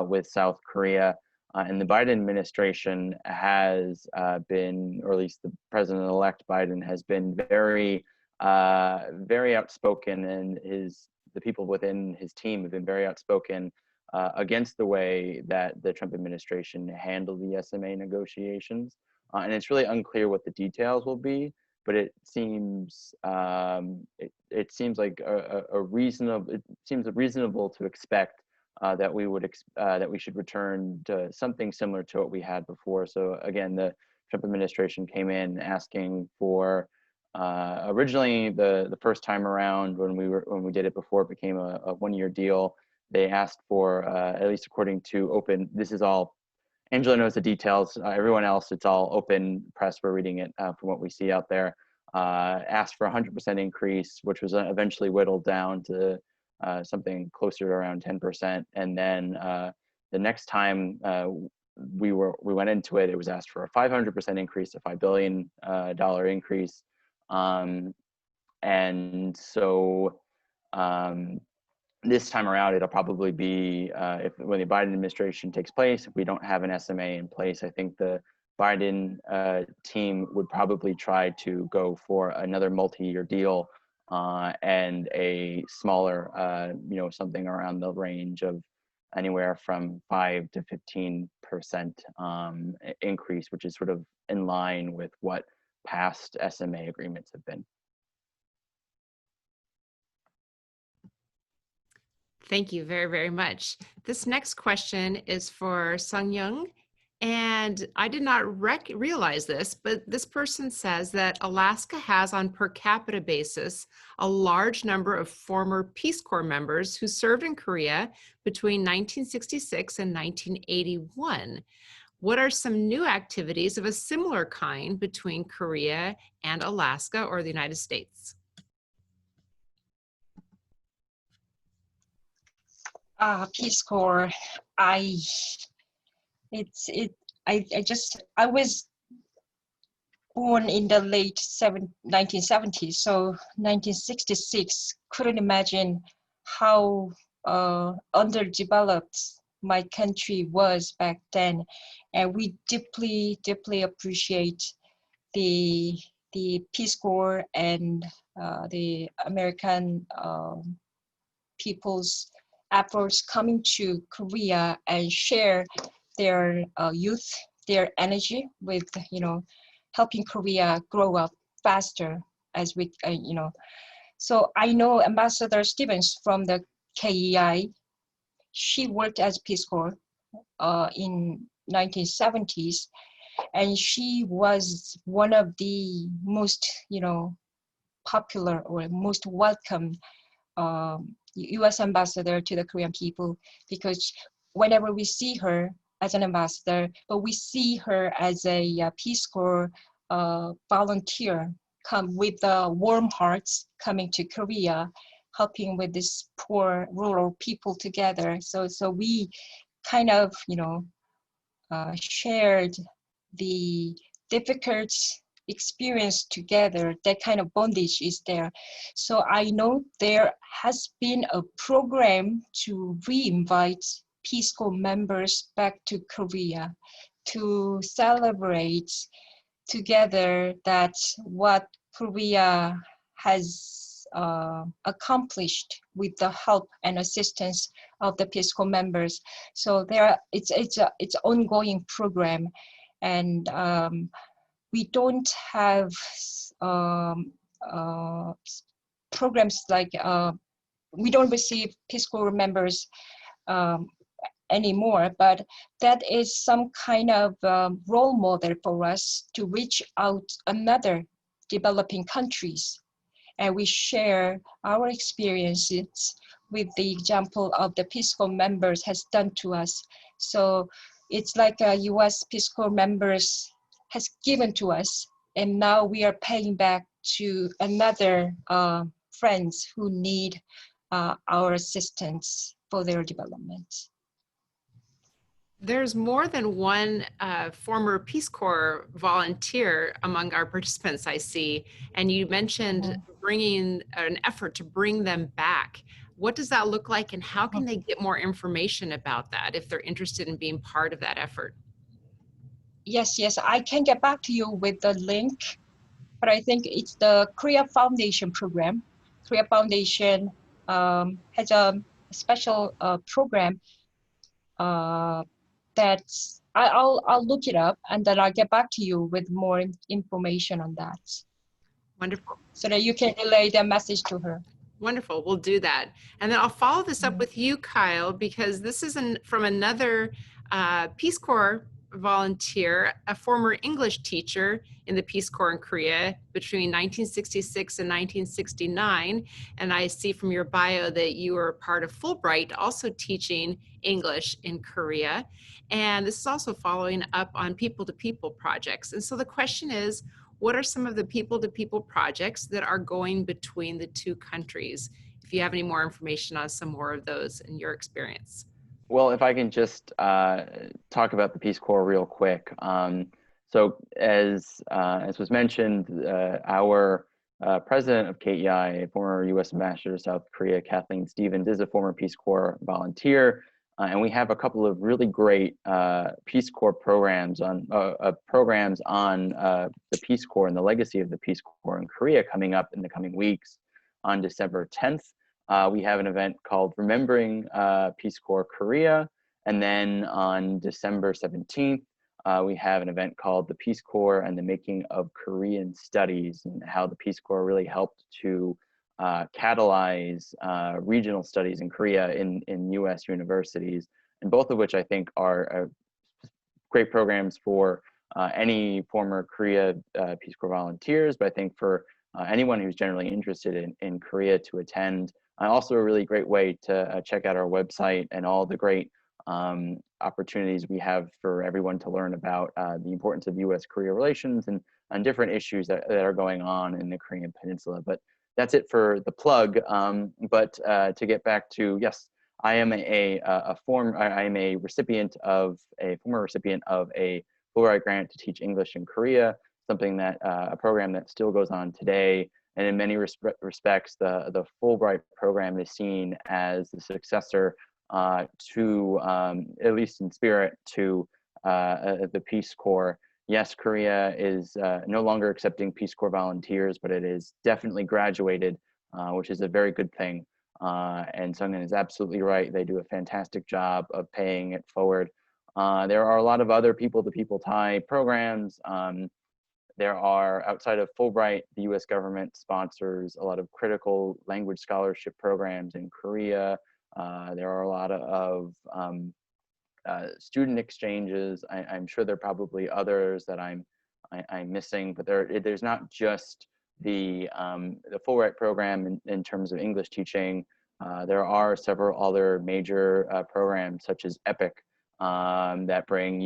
with South Korea. And the Biden administration has been, or at least the President-elect Biden has been very, very outspoken, and the people within his team have been very outspoken against the way that the Trump administration handled the SMA negotiations. And it's really unclear what the details will be, but it seems it seems like it seems reasonable to expect that we should return to something similar to what we had before. So again, the Trump administration came in asking for originally the first time around when we did it before it became a 1-year deal. They asked for, at least according to open, this is all, Angela knows the details, everyone else, it's all open press, we're reading it from what we see out there, asked for 100% increase, which was eventually whittled down to something closer to around 10%. And then the next time we went into it, it was asked for a 500% increase, a $5 billion increase. And so, this time around, it'll probably be when the Biden administration takes place, if we don't have an SMA in place, I think the Biden team would probably try to go for another multi-year deal and a smaller, something around the range of anywhere from 5 to 15% increase, which is sort of in line with what past SMA agreements have been. Thank you very, very much. This next question is for Sung Young. And I did not realize this, but this person says that Alaska has on per capita basis a large number of former Peace Corps members who served in Korea between 1966 and 1981. What are some new activities of a similar kind between Korea and Alaska or the United States? Peace Corps. I was born in the late 1970s, so 1966. Couldn't imagine how underdeveloped my country was back then, and we deeply appreciate the Peace Corps and the American people's efforts coming to Korea and share their youth, their energy with, helping Korea grow up faster as we, So I know Ambassador Stevens from the KEI. She worked as Peace Corps in 1970s, and she was one of the most, popular or most welcome U.S. ambassador to the Korean people, because whenever we see her as an ambassador, but we see her as a Peace Corps volunteer, come with warm hearts coming to Korea, helping with this poor rural people together. So we kind of, shared the difficult experience together. That kind of bondage is there. So I know there has been a program to re-invite Peace Corps members back to Korea to celebrate together that what Korea has accomplished with the help and assistance of the Peace Corps members. So it's an ongoing program, and we don't have programs like we don't receive Peace Corps members anymore, but that is some kind of role model for us to reach out another developing countries. And we share our experiences with the example of the Peace Corps members has done to us. So it's like U.S. Peace Corps members has given to us, and now we are paying back to another friends who need our assistance for their development. There's more than one former Peace Corps volunteer among our participants, I see. And you mentioned bringing an effort to bring them back. What does that look like, and how can they get more information about that if they're interested in being part of that effort? Yes, I can get back to you with the link, but I think it's the Korea Foundation program. Korea Foundation has a special program that's, I'll look it up, and then I'll get back to you with more information on that. Wonderful. So that you can relay the message to her. Wonderful. We'll do that. And then I'll follow this up with you, Kyle, because this is from another Peace Corps volunteer, a former English teacher in the Peace Corps in Korea between 1966 and 1969. And I see from your bio that you were part of Fulbright, also teaching English in Korea. And this is also following up on people-to-people projects. And so the question is, what are some of the people-to-people projects that are going between the two countries? If you have any more information on some more of those in your experience. Well, if I can just talk about the Peace Corps real quick. So as was mentioned, our president of KEI, former U.S. Ambassador to South Korea, Kathleen Stevens, is a former Peace Corps volunteer. And we have a couple of really great Peace Corps programs on the Peace Corps and the legacy of the Peace Corps in Korea coming up in the coming weeks. On December 10th, we have an event called Remembering Peace Corps Korea. And then on December 17th, we have an event called the Peace Corps and the Making of Korean Studies, and how the Peace Corps really helped to catalyze regional studies in Korea in U.S. universities, and both of which I think are great programs for any former Korea Peace Corps volunteers, but I think for anyone who's generally interested in Korea to attend. Also a really great way to check out our website and all the great opportunities we have for everyone to learn about the importance of U.S. Korea relations and different issues that are going on in the Korean Peninsula. But that's it for the plug. But to get back to, yes, I am a former recipient of a Fulbright grant to teach English in Korea, something that a program that still goes on today. And in many respects, the Fulbright program is seen as the successor to, at least in spirit, to the Peace Corps. Yes, Korea is no longer accepting Peace Corps volunteers, but it is definitely graduated, which is a very good thing. And Sungin is absolutely right. They do a fantastic job of paying it forward. There are a lot of other people-to-people tie programs. There are, outside of Fulbright, the U.S. government sponsors a lot of critical language scholarship programs in Korea. There are a lot of student exchanges. I'm sure there are probably others that I'm missing, but there's not just the Fulbright program in terms of English teaching. There are several other major programs, such as EPIC, that bring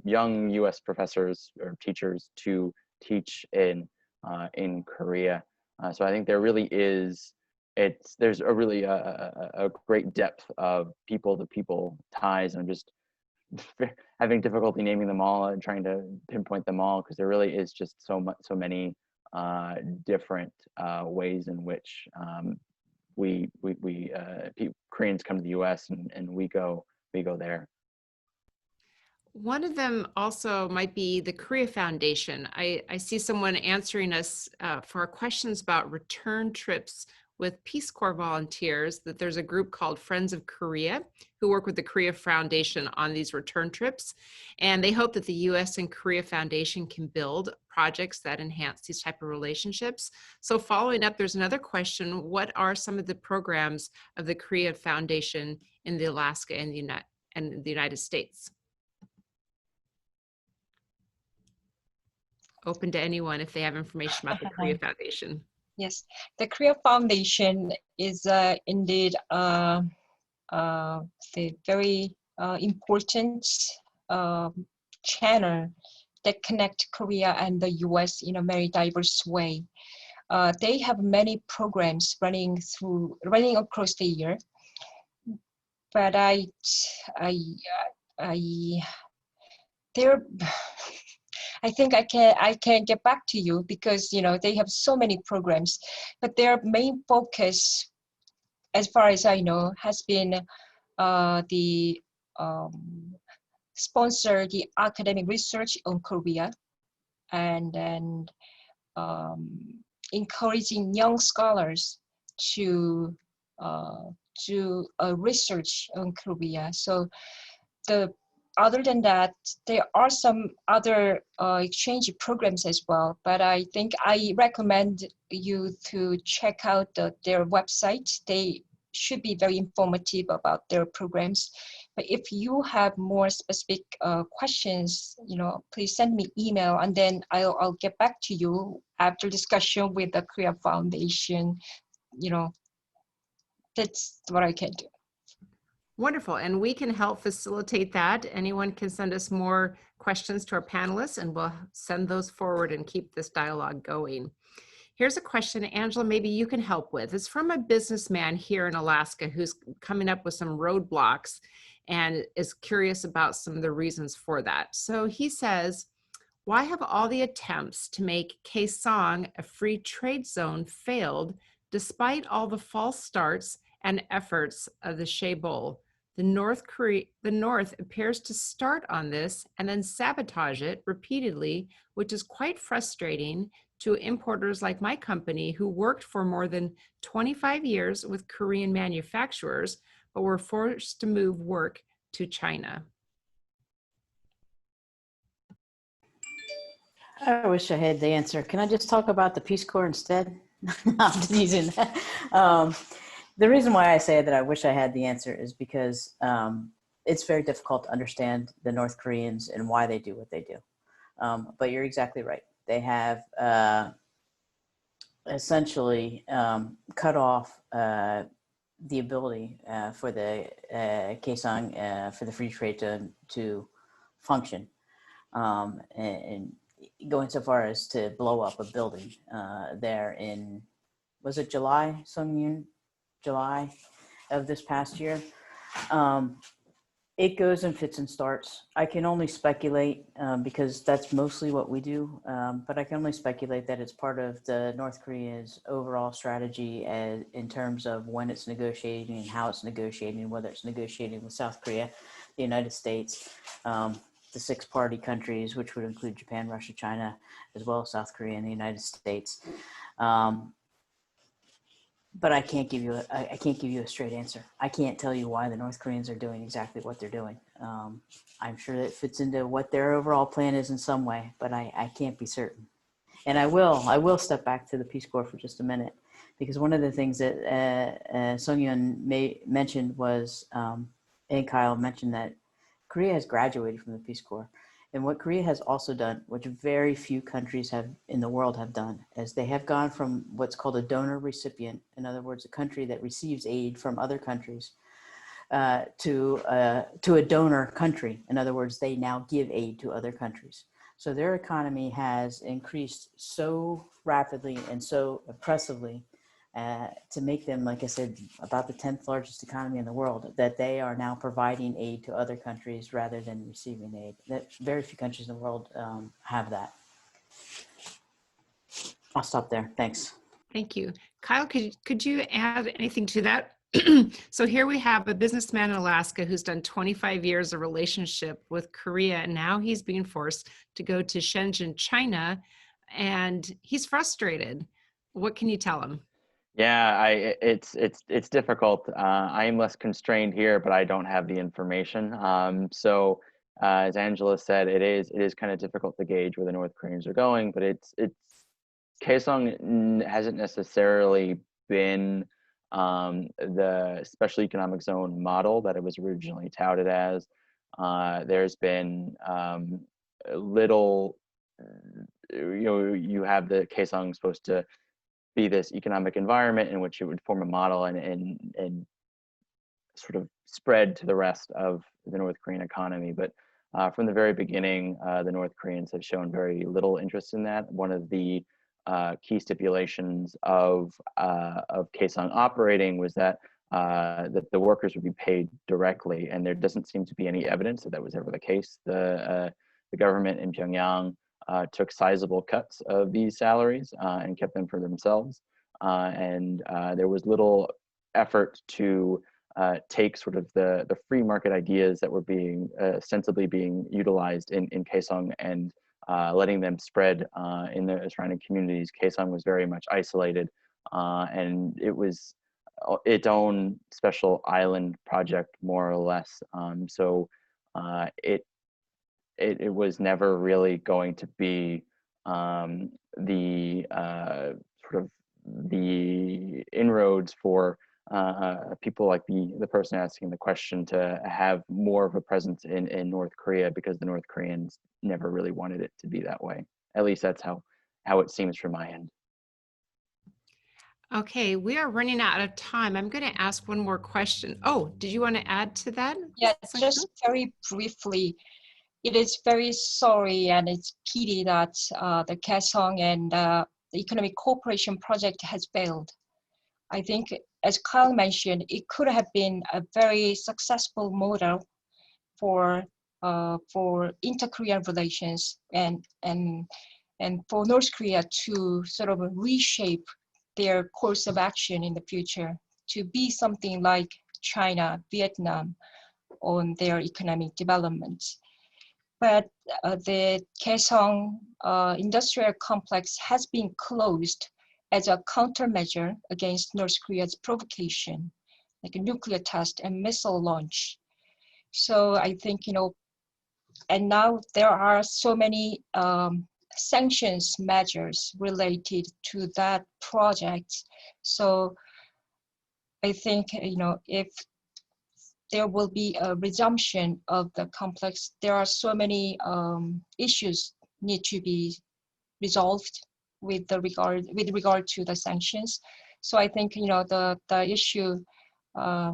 young U.S. professors or teachers to teach in Korea. So I think there really is. There's a really a great depth of people-to-people ties. I'm just having difficulty naming them all and trying to pinpoint them all, because there really is just so many different ways in which Koreans come to the U.S. and we go there. One of them also might be the Korea Foundation. I see someone answering us for our questions about return trips with Peace Corps volunteers that there's a group called Friends of Korea who work with the Korea Foundation on these return trips. And they hope that the U.S. and Korea Foundation can build projects that enhance these type of relationships. So following up, there's another question. What are some of the programs of the Korea Foundation in the Alaska and the United States? Open to anyone if they have information about the Korea Foundation. Yes, the Korea Foundation is indeed the very important channel that connect Korea and the U.S. in a very diverse way. They have many programs running across the year, but they're I think I can get back to you because they have so many programs, but their main focus, as far as I know, has been the sponsor the academic research on Korea, and then encouraging young scholars to do research on Korea. So other than that, there are some other exchange programs as well, but I think I recommend you to check out their website. They should be very informative about their programs. But if you have more specific questions, please send me email, and then I'll get back to you after discussion with the Korea Foundation. That's what I can do. Wonderful, and we can help facilitate that. Anyone can send us more questions to our panelists, and we'll send those forward and keep this dialogue going. Here's a question, Angela, maybe you can help with. It's from a businessman here in Alaska who's coming up with some roadblocks and is curious about some of the reasons for that. So he says, why have all the attempts to make Kaesong a free trade zone failed despite all the false starts and efforts of the Chaebol? The North appears to start on this and then sabotage it repeatedly, which is quite frustrating to importers like my company who worked for more than 25 years with Korean manufacturers, but were forced to move work to China. I wish I had the answer. Can I just talk about the Peace Corps instead? I'm just using that. The reason why I say that I wish I had the answer is because it's very difficult to understand the North Koreans and why they do what they do. But you're exactly right. They have essentially cut off the ability for the Kaesong, for the free trade to function, and going so far as to blow up a building there in, was it July, July of this past year. It goes in fits and starts. I can only speculate because that's mostly what we do, but I can only speculate that it's part of the North Korea's overall strategy in terms of when it's negotiating and how it's negotiating, whether it's negotiating with South Korea, the United States, the 6 party countries, which would include Japan, Russia, China, as well as South Korea and the United States. But I can't give you a straight answer. I can't tell you why the North Koreans are doing exactly what they're doing. I'm sure that it fits into what their overall plan is in some way, but I can't be certain. And I will step back to the Peace Corps for just a minute, because one of the things that Sung-Yun mentioned was, and Kyle mentioned, that Korea has graduated from the Peace Corps. And what Korea has also done, which very few countries in the world have done, is they have gone from what's called a donor recipient, in other words, a country that receives aid from other countries, to a donor country. In other words, they now give aid to other countries. So their economy has increased so rapidly and so impressively to make them, like I said, about the 10th largest economy in the world, that they are now providing aid to other countries rather than receiving aid. That very few countries in the world have that. I'll stop there. Thanks. Thank you. Kyle, could you add anything to that? So here we have a businessman in Alaska who's done 25 years of relationship with Korea, and now he's being forced to go to Shenzhen, China, and he's frustrated. What can you tell him? Yeah, it's difficult. I am less constrained here, but I don't have the information. So as Angela said, it is kind of difficult to gauge where the North Koreans are going, but it's Kaesong hasn't necessarily been the special economic zone model that it was originally touted as. There's been little, you have the Kaesong supposed to be this economic environment in which it would form a model and sort of spread to the rest of the North Korean economy. But from the very beginning, the North Koreans have shown very little interest in that. One of the key stipulations of Kaesong operating was that the workers would be paid directly, and there doesn't seem to be any evidence that that was ever the case. The government in Pyongyang took sizable cuts of these salaries and kept them for themselves. And there was little effort to take sort of the free market ideas that were being ostensibly being utilized in Kaesong and letting them spread in the surrounding communities. Kaesong was very much isolated, and it was its own special island project, more or less. So it was never really going to be the sort of the inroads for people like the person asking the question to have more of a presence in North Korea, because the North Koreans never really wanted it to be that way. At least that's how it seems from my end. Okay, we are running out of time. I'm going to ask one more question. Oh, did you want to add to that? Yeah, just very briefly. It is very sorry and it's pity that the Kaesong and the Economic Cooperation Project has failed. I think, as Kyle mentioned, it could have been a very successful model for inter-Korean relations and for North Korea to sort of reshape their course of action in the future to be something like China, Vietnam on their economic development. But the Kaesong industrial complex has been closed as a countermeasure against North Korea's provocation, like a nuclear test and missile launch. So I think, and now there are so many sanctions measures related to that project. So I think, if there will be a resumption of the complex, there are so many issues need to be resolved with regard to the sanctions. So I think the issue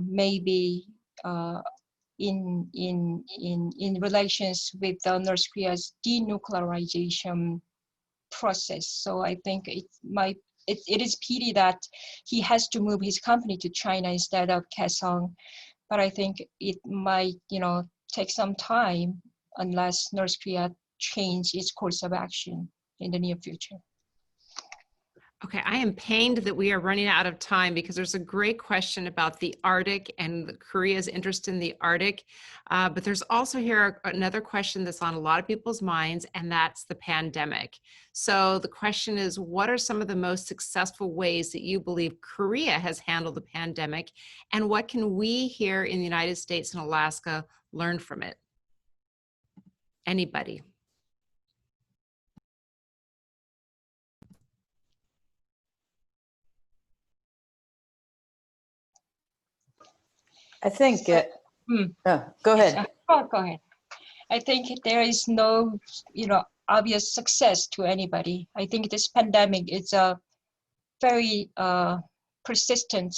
may be in relations with the North Korea's denuclearization process. So I think it is pity that he has to move his company to China instead of Kaesong. But I think it might, take some time unless North Korea change its course of action in the near future. Okay, I am pained that we are running out of time because there's a great question about the Arctic and Korea's interest in the Arctic. But there's also here another question that's on a lot of people's minds, and that's the pandemic. So the question is, what are some of the most successful ways that you believe Korea has handled the pandemic? And what can we here in the United States and Alaska learn from it? Anybody? I think, go ahead. Go ahead. I think there is no, obvious success to anybody. I think this pandemic is a very persistent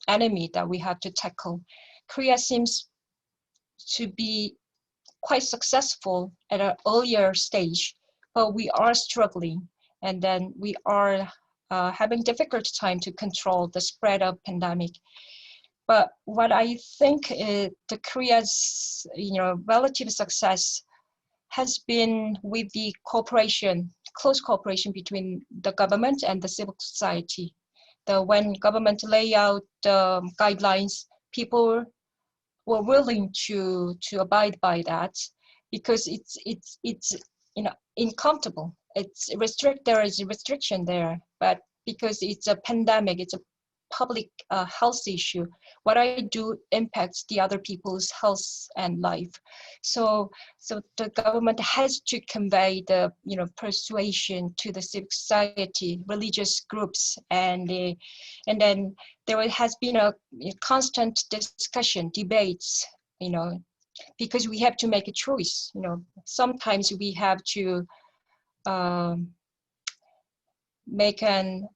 enemy that we have to tackle. Korea seems to be quite successful at an earlier stage, but we are struggling, and then we are having difficult time to control the spread of pandemic. But what I think is the Korea's, relative success has been with the close cooperation between the government and the civil society. When government lay out guidelines, people were willing to abide by that because it's uncomfortable. There is a restriction there, but because it's a pandemic, it's a public health issue. What I do impacts the other people's health and life. So the government has to convey the persuasion to the civic society, religious groups, and then there has been a constant discussion, debates, because we have to make a choice. Sometimes we have to make an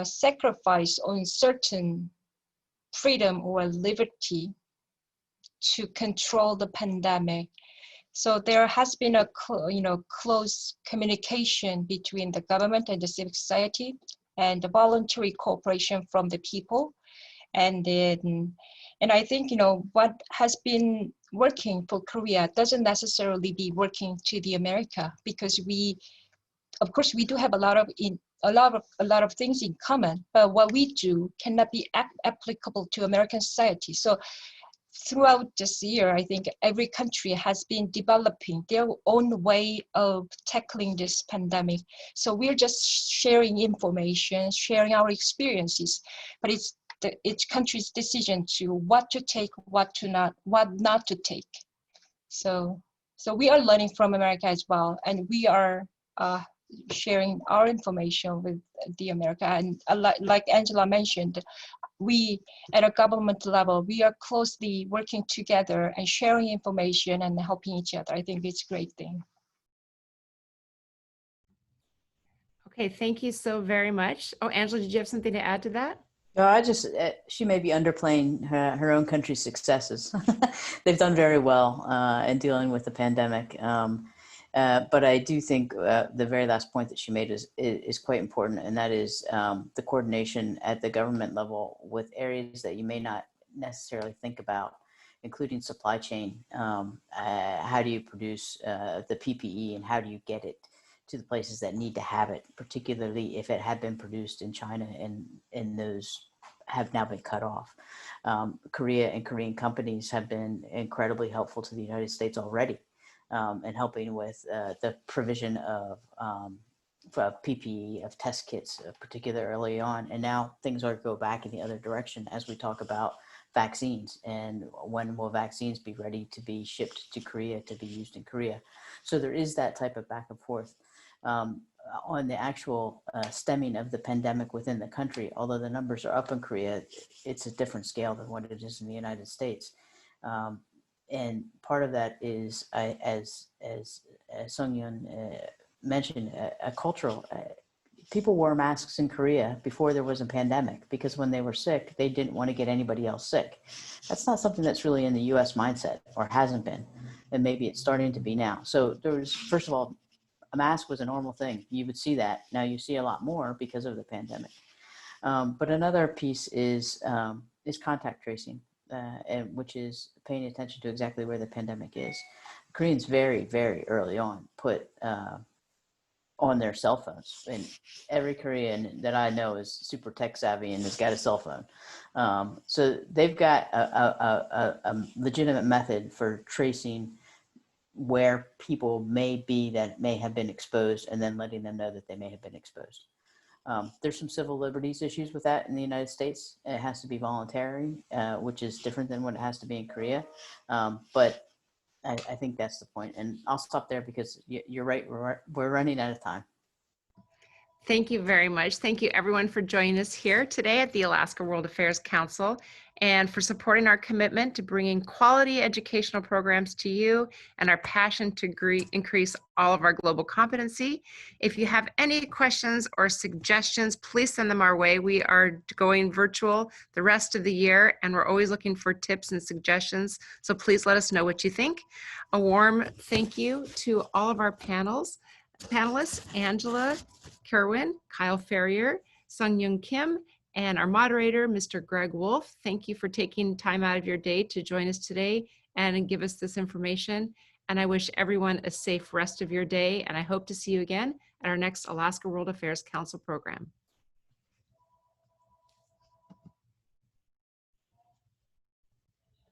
sacrifice on certain freedom or liberty to control the pandemic. So there has been a close communication between the government and the civic society, and the voluntary cooperation from the people. And I think what has been working for Korea doesn't necessarily be working to the America, because of course we do have a lot of things in common, but what we do cannot be applicable to American society. So throughout this year, I think every country has been developing their own way of tackling this pandemic. So we're just sharing information, sharing our experiences, but it's each country's decision to what to take, what not to take. So we are learning from America as well, and we are sharing our information with the America. And like Angela mentioned, we at a government level, we are closely working together and sharing information and helping each other. I think it's a great thing. Okay, thank you so very much. Oh, Angela, did you have something to add to that? No, she may be underplaying her own country's successes. They've done very well in dealing with the pandemic. But I do think the very last point that she made is quite important, and that is the coordination at the government level with areas that you may not necessarily think about, including supply chain. How do you produce the PPE, and how do you get it to the places that need to have it, particularly if it had been produced in China and those have now been cut off. Korea and Korean companies have been incredibly helpful to the United States already in helping with the provision of PPE, of test kits, particularly early on. And now things are go back in the other direction as we talk about vaccines, and when will vaccines be ready to be shipped to Korea to be used in Korea. So there is that type of back and forth. On the actual stemming of the pandemic within the country, although the numbers are up in Korea, it's a different scale than what it is in the United States. And part of that is, as Sung Yoon mentioned, a cultural. People wore masks in Korea before there was a pandemic, because when they were sick, they didn't want to get anybody else sick. That's not something that's really in the U.S. mindset, or hasn't been, and maybe it's starting to be now. So there was, first of all, a mask was a normal thing. You would see that. Now you see a lot more because of the pandemic. But another piece is contact tracing, and which is paying attention to exactly where the pandemic is. Koreans very, very early on put on their cell phones, and every Korean that I know is super tech savvy and has got a cell phone. So they've got a legitimate method for tracing where people may be that may have been exposed, and then letting them know that they may have been exposed. There's some civil liberties issues with that in the United States. It has to be voluntary, which is different than what it has to be in Korea. But I think that's the point. And I'll stop there because you're right. We're running out of time. Thank you very much. Thank you everyone for joining us here today at the Alaska World Affairs Council, and for supporting our commitment to bringing quality educational programs to you, and our passion to increase all of our global competency. If you have any questions or suggestions, please send them our way. We are going virtual the rest of the year, and we're always looking for tips and suggestions. So please let us know what you think. A warm thank you to all of our panelists, Angela, Kerwin, Kyle Ferrier, Sung Yoon Kim, and our moderator, Mr. Greg Wolf. Thank you for taking time out of your day to join us today and give us this information. And I wish everyone a safe rest of your day, and I hope to see you again at our next Alaska World Affairs Council program.